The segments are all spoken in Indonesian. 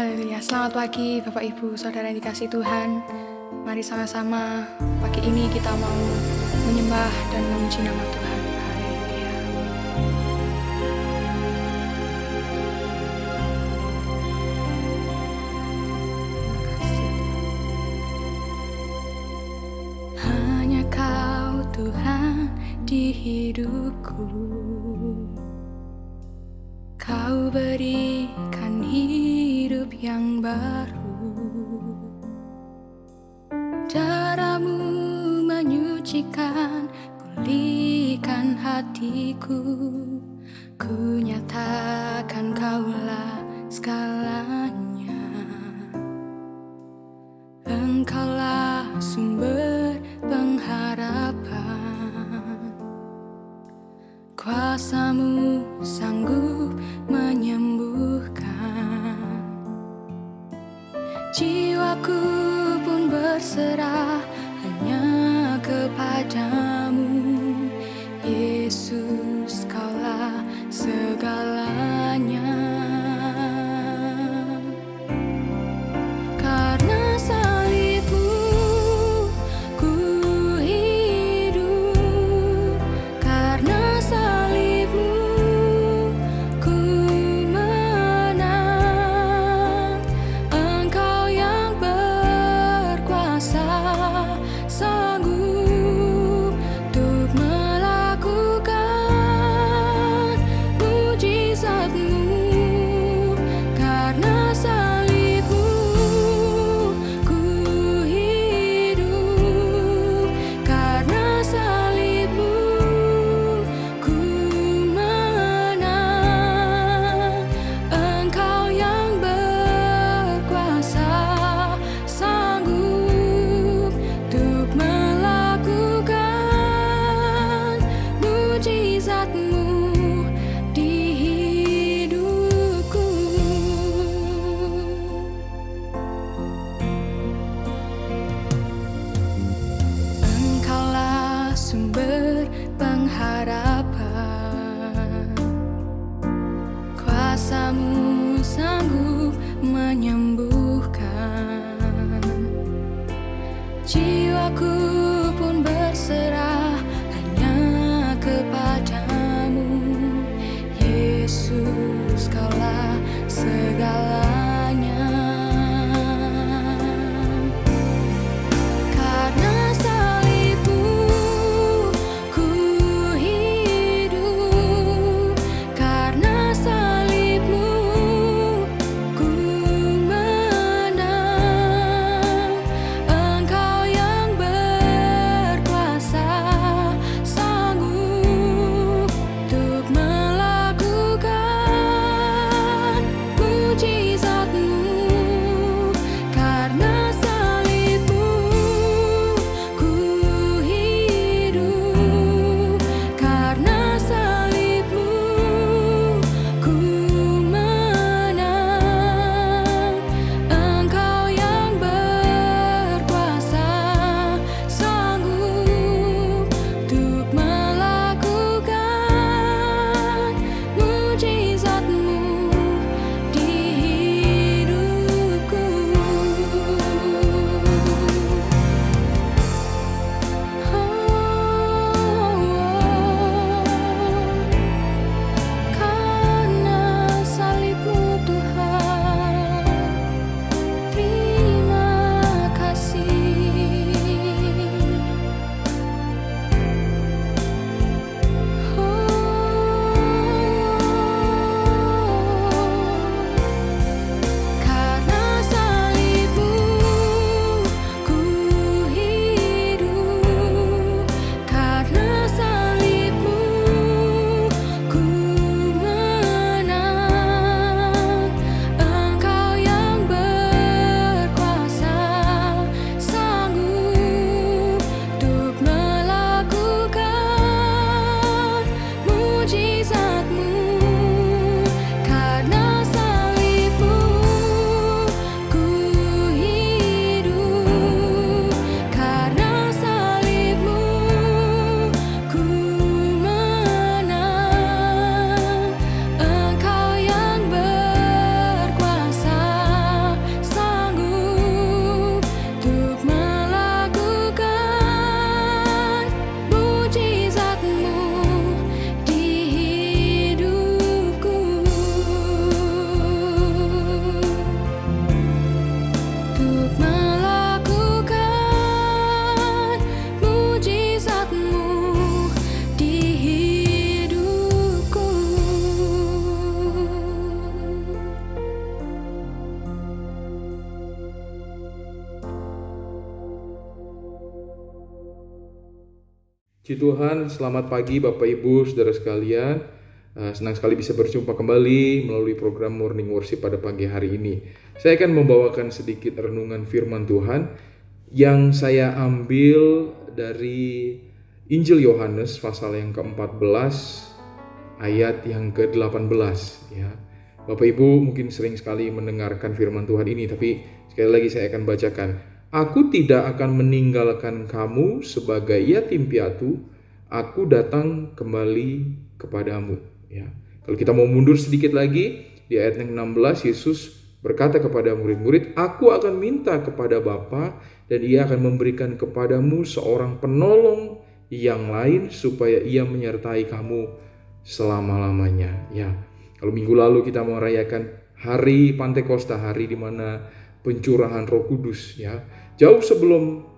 Haleluya, selamat pagi Bapak Ibu, Saudara yang dikasihi Tuhan. Mari sama-sama pagi ini kita mau menyembah dan memuji nama Tuhan. Haleluya. Terima kasih. Hanya Kau Tuhan di hidupku. Kau berikan hidup yang baru. Darah-Mu menyucikan, pulihkan hatiku. Ku nyatakan Kaulah segalanya. Engkaulah sumber pengharapan. Kuasa-Mu sanggup menyembuhkan. Jiwaku pun berserah hanya kepada-Mu. Yesus, Kaulah segalanya. Karena salib-Mu ku hidup. Karena salib-Mu ku menang. Engkau yang berkuasa sanggup untuk melakukan mujizat-Mu. Karena salib-Mu ku hidup. Karena salib-Mu ku menang. Engkau yang berkuasa sanggup untuk melakukan mujizat-Mu di hidupku. Engkaulah sumber pengharapan. Kuasa-Mu sanggup menyembuhkan. Jiwaku pun berserah hanya kepada-Mu. Yesus, Kaulah segalanya. Karena salib-Mu ku hidup. Karena salib-Mu ku menang. Engkau yang berkuasa sanggup untuk melakukan mujizat. Puji Tuhan, selamat pagi Bapak Ibu, Saudara sekalian. Senang sekali bisa berjumpa kembali melalui program Morning Worship pada pagi hari ini. Saya akan membawakan sedikit renungan firman Tuhan yang saya ambil dari Injil Yohanes pasal yang ke-14 ayat yang ke-18 ya. Bapak Ibu mungkin sering sekali mendengarkan firman Tuhan ini, tapi sekali lagi saya akan bacakan. Aku tidak akan meninggalkan kamu sebagai yatim piatu, aku datang kembali kepadamu. Ya. Kalau kita mau mundur sedikit lagi, di ayat yang 16 Yesus berkata kepada murid-murid, aku akan minta kepada Bapa dan ia akan memberikan kepadamu seorang penolong yang lain supaya ia menyertai kamu selama-lamanya. Ya. Kalau minggu lalu kita merayakan hari Pantekosta, hari di mana pencurahan Roh Kudus, ya. Jauh sebelum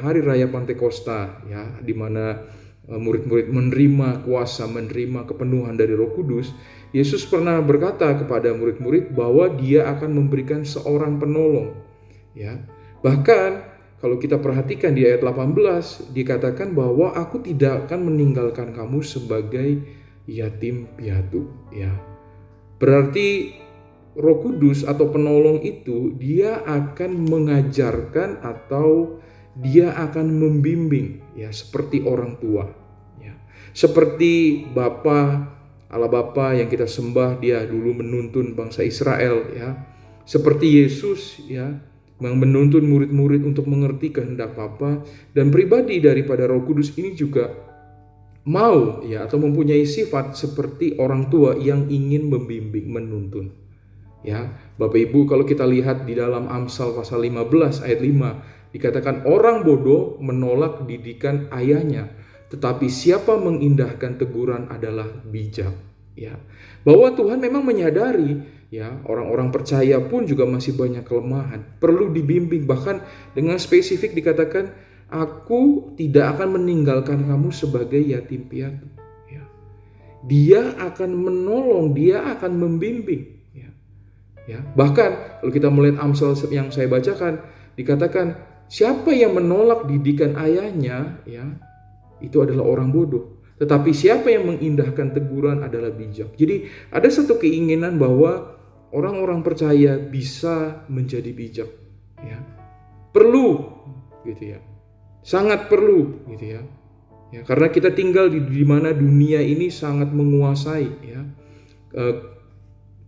hari raya Pantekosta, ya, di mana murid-murid menerima kuasa, menerima kepenuhan dari Roh Kudus, Yesus pernah berkata kepada murid-murid bahwa Dia akan memberikan seorang penolong, ya. Bahkan kalau kita perhatikan di ayat 18 dikatakan bahwa aku tidak akan meninggalkan kamu sebagai yatim piatu, ya. Berarti Roh Kudus atau penolong itu dia akan mengajarkan atau dia akan membimbing, ya, seperti orang tua, ya. Seperti Allah Bapa yang kita sembah, dia dulu menuntun bangsa Israel, ya. Seperti Yesus, ya, yang menuntun murid-murid untuk mengerti kehendak Bapa, dan pribadi daripada Roh Kudus ini juga mau, ya, atau mempunyai sifat seperti orang tua yang ingin membimbing, menuntun. Ya, Bapak Ibu, kalau kita lihat di dalam Amsal pasal 15 ayat 5 dikatakan orang bodoh menolak didikan ayahnya, tetapi siapa mengindahkan teguran adalah bijak. Ya, bahwa Tuhan memang menyadari, ya, orang-orang percaya pun juga masih banyak kelemahan, perlu dibimbing. Bahkan dengan spesifik dikatakan, aku tidak akan meninggalkan kamu sebagai yatim piatu. Ya. Dia akan menolong, dia akan membimbing. Ya, bahkan kalau kita melihat Amsal yang saya bacakan dikatakan siapa yang menolak didikan ayahnya, ya, itu adalah orang bodoh. Tetapi siapa yang mengindahkan teguran adalah bijak. Jadi ada satu keinginan bahwa orang-orang percaya bisa menjadi bijak, ya. Perlu, gitu ya. Sangat perlu, gitu ya. Ya, karena kita tinggal di mana dunia ini sangat menguasai, ya.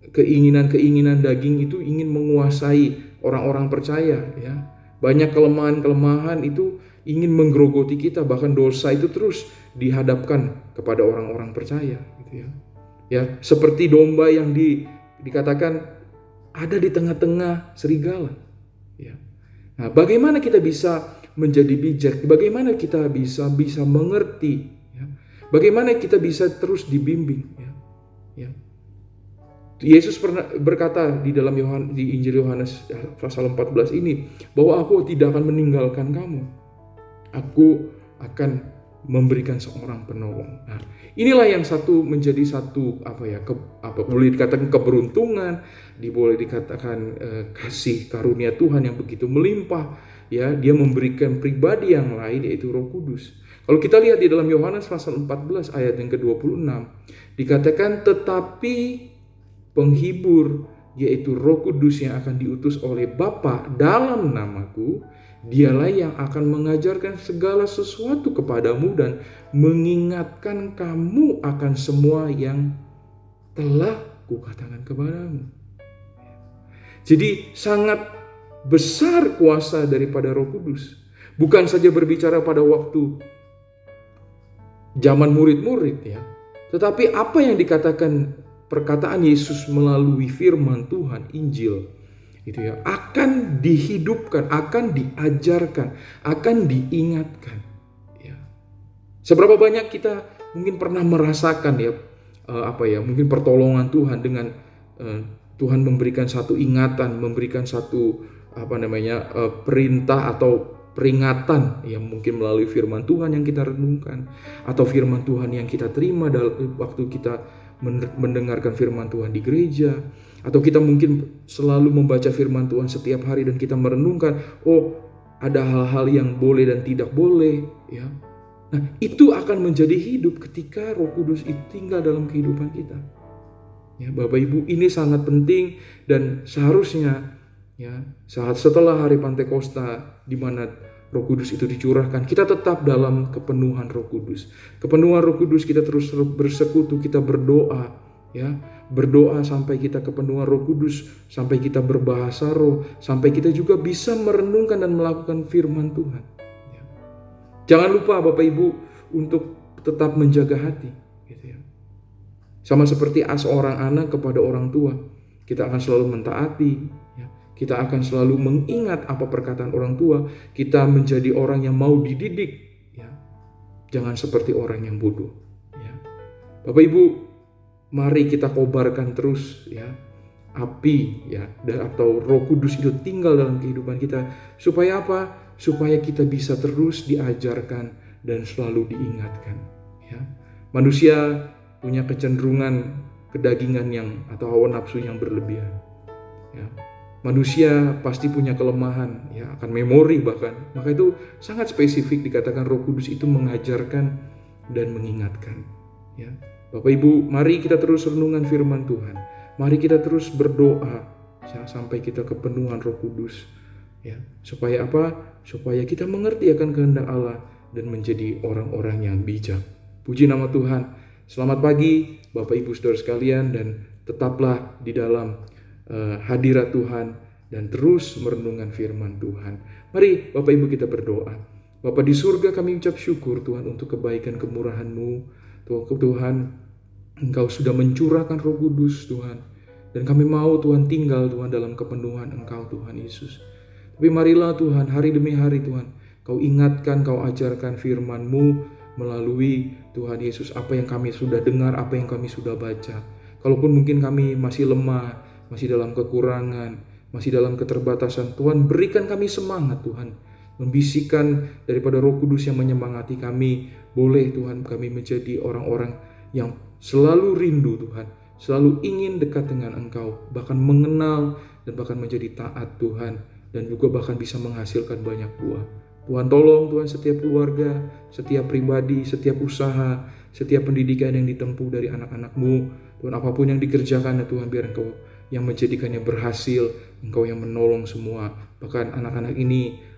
Keinginan-keinginan daging itu ingin menguasai orang-orang percaya, ya. Banyak kelemahan-kelemahan itu ingin menggerogoti kita, bahkan dosa itu terus dihadapkan kepada orang-orang percaya, gitu ya. Ya, seperti domba yang dikatakan ada di tengah-tengah serigala, ya. Nah, bagaimana kita bisa menjadi bijak? Bagaimana kita bisa mengerti, ya? Bagaimana kita bisa terus dibimbing, ya. Ya. Yesus pernah berkata di dalam di Injil Yohanes pasal 14 ini bahwa aku tidak akan meninggalkan kamu. Aku akan memberikan seorang penolong. Nah, inilah yang menjadi satu boleh dikatakan keberuntungan, boleh dikatakan kasih karunia Tuhan yang begitu melimpah, ya. Dia memberikan pribadi yang lain yaitu Roh Kudus. Kalau kita lihat di dalam Yohanes pasal 14 ayat yang ke-26 dikatakan tetapi penghibur yaitu Roh Kudus yang akan diutus oleh Bapa dalam namaku, dialah yang akan mengajarkan segala sesuatu kepadamu dan mengingatkan kamu akan semua yang telah kukatakan kepadamu. Jadi sangat besar kuasa daripada Roh Kudus. Bukan saja berbicara pada waktu zaman murid-murid, ya, tetapi apa yang dikatakan perkataan Yesus melalui firman Tuhan, Injil, itu ya, akan dihidupkan, akan diajarkan, akan diingatkan, ya. Seberapa banyak kita mungkin pernah merasakan, ya, mungkin pertolongan Tuhan dengan Tuhan memberikan satu ingatan, memberikan satu perintah atau peringatan, ya, mungkin melalui firman Tuhan yang kita renungkan atau firman Tuhan yang kita terima waktu kita mendengarkan firman Tuhan di gereja, atau kita mungkin selalu membaca firman Tuhan setiap hari dan kita merenungkan, oh, ada hal-hal yang boleh dan tidak boleh, ya. Nah, itu akan menjadi hidup ketika Roh Kudus itu tinggal dalam kehidupan kita. Ya, Bapak Ibu, ini sangat penting dan seharusnya ya saat setelah hari Pantekosta di mana Roh Kudus itu dicurahkan, kita tetap dalam kepenuhan Roh Kudus. Kepenuhan Roh Kudus kita terus bersekutu, kita berdoa, ya. Berdoa sampai kita kepenuhan Roh Kudus, sampai kita berbahasa roh, sampai kita juga bisa merenungkan dan melakukan firman Tuhan. Ya. Jangan lupa Bapak Ibu untuk tetap menjaga hati, gitu ya. Sama seperti seorang anak kepada orang tua, kita akan selalu mentaati, ya. Kita akan selalu mengingat apa perkataan orang tua. Kita menjadi orang yang mau dididik, ya. Jangan seperti orang yang bodoh, ya. Bapak Ibu, mari kita kobarkan terus, ya, api, ya, atau Roh Kudus itu tinggal dalam kehidupan kita. Supaya apa? Supaya kita bisa terus diajarkan dan selalu diingatkan, ya. Manusia punya kecenderungan kedagingan atau hawa nafsu yang berlebihan, ya. Manusia pasti punya kelemahan, ya, akan memori bahkan. Maka itu sangat spesifik dikatakan Roh Kudus itu mengajarkan dan mengingatkan, ya. Bapak Ibu, mari kita terus renungan firman Tuhan. Mari kita terus berdoa, ya, sampai kita kepenuhan Roh Kudus, ya. Supaya apa? Supaya kita mengerti akan kehendak Allah dan menjadi orang-orang yang bijak. Puji nama Tuhan. Selamat pagi Bapak Ibu Saudara sekalian, dan tetaplah di dalam hadirat Tuhan dan terus merenungkan firman Tuhan. Mari Bapak Ibu kita berdoa. Bapa di surga, kami ucap syukur Tuhan untuk kebaikan kemurahan-Mu. Tuhan, Engkau sudah mencurahkan Roh Kudus Tuhan, dan kami mau Tuhan tinggal Tuhan dalam kepenuhan Engkau Tuhan Yesus. Tapi marilah Tuhan, hari demi hari Tuhan, Kau ingatkan, Kau ajarkan firman-Mu melalui Tuhan Yesus apa yang kami sudah dengar, apa yang kami sudah baca. Kalaupun mungkin kami masih lemah, masih dalam kekurangan, masih dalam keterbatasan, Tuhan berikan kami semangat Tuhan. Membisikkan daripada Roh Kudus yang menyemangati kami. Boleh Tuhan kami menjadi orang-orang yang selalu rindu Tuhan, selalu ingin dekat dengan Engkau, bahkan mengenal dan bahkan menjadi taat Tuhan, dan juga bahkan bisa menghasilkan banyak buah. Tuhan tolong Tuhan setiap keluarga, setiap pribadi, setiap usaha, setiap pendidikan yang ditempuh dari anak-anak-Mu. Tuhan apapun yang dikerjakan ya Tuhan, biar Engkau yang menjadikannya berhasil, Engkau yang menolong semua. Bahkan anak-anak ini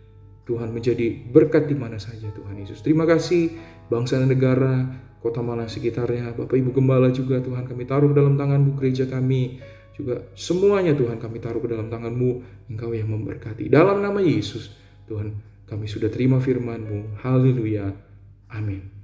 Tuhan menjadi berkat di mana saja Tuhan Yesus. Terima kasih bangsa dan negara, Kota Malang sekitarnya, Bapak Ibu Gembala juga Tuhan kami taruh dalam tangan-Mu, gereja kami juga semuanya Tuhan kami taruh ke dalam tangan-Mu. Engkau yang memberkati. Dalam nama Yesus Tuhan kami sudah terima firman-Mu. Haleluya. Amin.